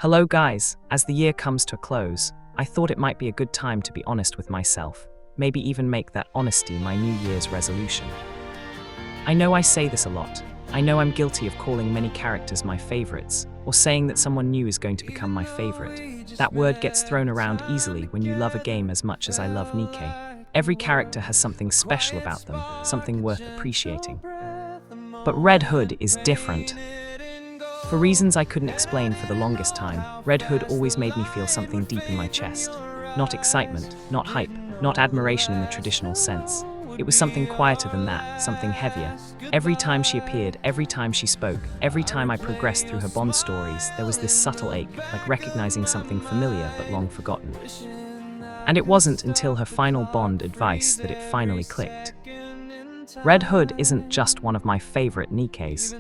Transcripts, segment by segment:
Hello guys, as the year comes to a close, I thought it might be a good time to be honest with myself, maybe even make that honesty my New Year's resolution. I know I say this a lot. I know I'm guilty of calling many characters my favorites, or saying that someone new is going to become my favorite. That word gets thrown around easily when you love a game as much as I love Nikke. Every character has something special about them, something worth appreciating. But Red Hood is different. For reasons I couldn't explain for the longest time, Red Hood always made me feel something deep in my chest. Not excitement, not hype, not admiration in the traditional sense. It was something quieter than that, something heavier. Every time she appeared, every time she spoke, every time I progressed through her Bond stories, there was this subtle ache, like recognizing something familiar but long forgotten. And it wasn't until her final Bond advice that it finally clicked. Red Hood isn't just one of my favorite Nikkes.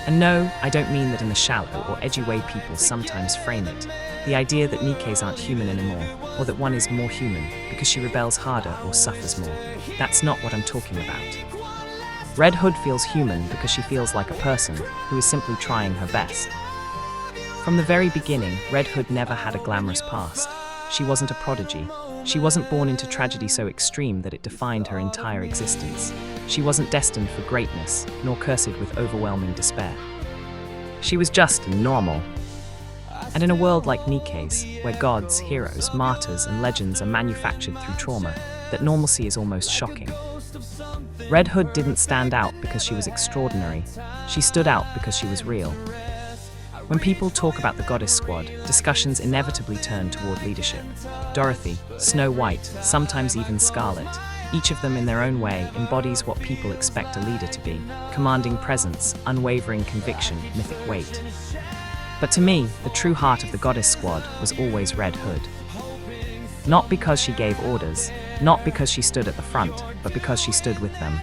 And no, I don't mean that in the shallow or edgy way people sometimes frame it. The idea that Nikkes aren't human anymore, or that one is more human because she rebels harder or suffers more. That's not what I'm talking about. Red Hood feels human because she feels like a person who is simply trying her best. From the very beginning, Red Hood never had a glamorous past. She wasn't a prodigy. She wasn't born into tragedy so extreme that it defined her entire existence. She wasn't destined for greatness, nor cursed with overwhelming despair. She was just normal. And in a world like Nikke's, where gods, heroes, martyrs, and legends are manufactured through trauma, that normalcy is almost shocking. Red Hood didn't stand out because she was extraordinary. She stood out because she was real. When people talk about the Goddess Squad, discussions inevitably turn toward leadership. Dorothy, Snow White, sometimes even Scarlet, each of them in their own way embodies what people expect a leader to be: commanding presence, unwavering conviction, mythic weight. But to me, the true heart of the Goddess Squad was always Red Hood. Not because she gave orders, not because she stood at the front, but because she stood with them.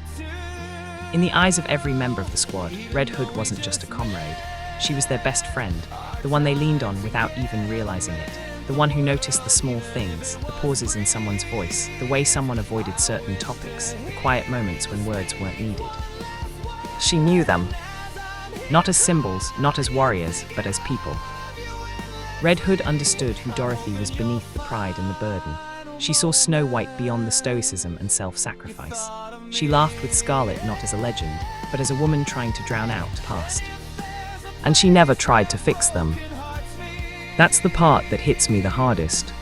In the eyes of every member of the squad, Red Hood wasn't just a comrade. She was their best friend, the one they leaned on without even realizing it, the one who noticed the small things, the pauses in someone's voice, the way someone avoided certain topics, the quiet moments when words weren't needed. She knew them. Not as symbols, not as warriors, but as people. Red Hood understood who Dorothy was beneath the pride and the burden. She saw Snow White beyond the stoicism and self-sacrifice. She laughed with Scarlet not as a legend, but as a woman trying to drown out the past. And she never tried to fix them. That's the part that hits me the hardest.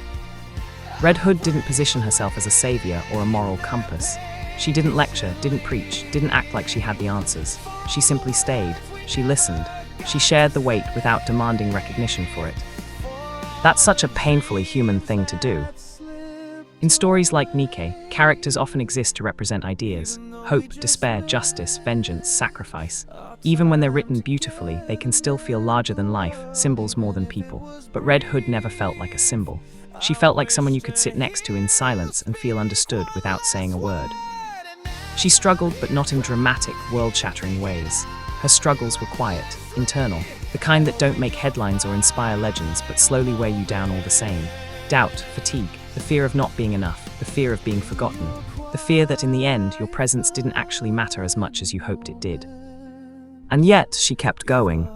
Red Hood didn't position herself as a savior or a moral compass. She didn't lecture, didn't preach, didn't act like she had the answers. She simply stayed. She listened. She shared the weight without demanding recognition for it. That's such a painfully human thing to do. In stories like Nikke, characters often exist to represent ideas: hope, despair, justice, vengeance, sacrifice. Even when they're written beautifully, they can still feel larger than life, symbols more than people. But Red Hood never felt like a symbol. She felt like someone you could sit next to in silence and feel understood without saying a word. She struggled, but not in dramatic, world-shattering ways. Her struggles were quiet, internal, the kind that don't make headlines or inspire legends, but slowly weigh you down all the same. Doubt, fatigue, the fear of not being enough, the fear of being forgotten, the fear that in the end your presence didn't actually matter as much as you hoped it did. And yet she kept going.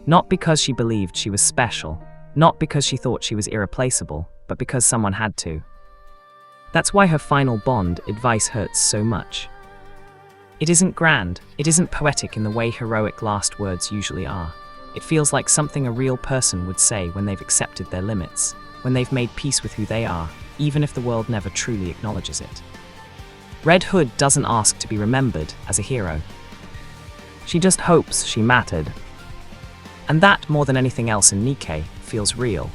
Not because she believed she was special, not because she thought she was irreplaceable, but because someone had to. That's why her final Bond advice hurts so much. It isn't grand, it isn't poetic in the way heroic last words usually are. It feels like something a real person would say when they've accepted their limits, when they've made peace with who they are, even if the world never truly acknowledges it. Red Hood doesn't ask to be remembered as a hero. She just hopes she mattered. And that, more than anything else in Nikke, feels real.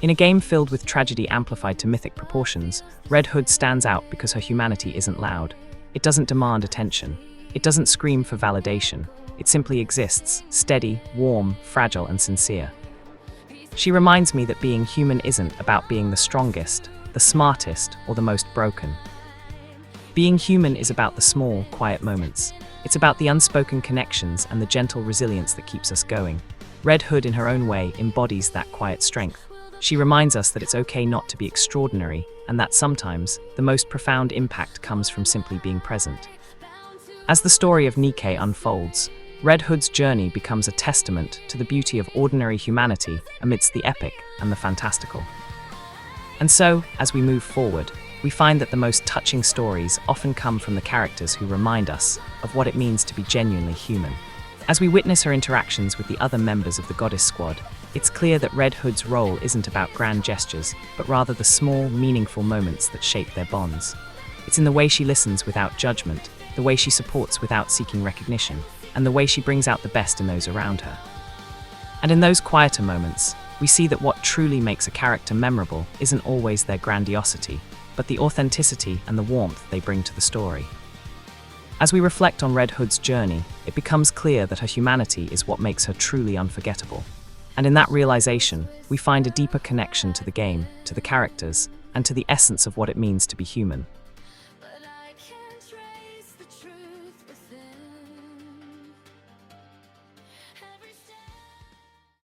In a game filled with tragedy amplified to mythic proportions, Red Hood stands out because her humanity isn't loud. It doesn't demand attention. It doesn't scream for validation. It simply exists, steady, warm, fragile, and sincere. She reminds me that being human isn't about being the strongest, the smartest, or the most broken. Being human is about the small, quiet moments. It's about the unspoken connections and the gentle resilience that keeps us going. Red Hood, in her own way, embodies that quiet strength. She reminds us that it's okay not to be extraordinary, and that sometimes the most profound impact comes from simply being present. As the story of Nikke unfolds, Red Hood's journey becomes a testament to the beauty of ordinary humanity amidst the epic and the fantastical. And so, as we move forward, we find that the most touching stories often come from the characters who remind us of what it means to be genuinely human. As we witness her interactions with the other members of the Goddess Squad, it's clear that Red Hood's role isn't about grand gestures, but rather the small, meaningful moments that shape their bonds. It's in the way she listens without judgment, the way she supports without seeking recognition, and the way she brings out the best in those around her. And in those quieter moments, we see that what truly makes a character memorable isn't always their grandiosity, but the authenticity and the warmth they bring to the story. As we reflect on Red Hood's journey, it becomes clear that her humanity is what makes her truly unforgettable. And in that realization, we find a deeper connection to the game, to the characters, and to the essence of what it means to be human.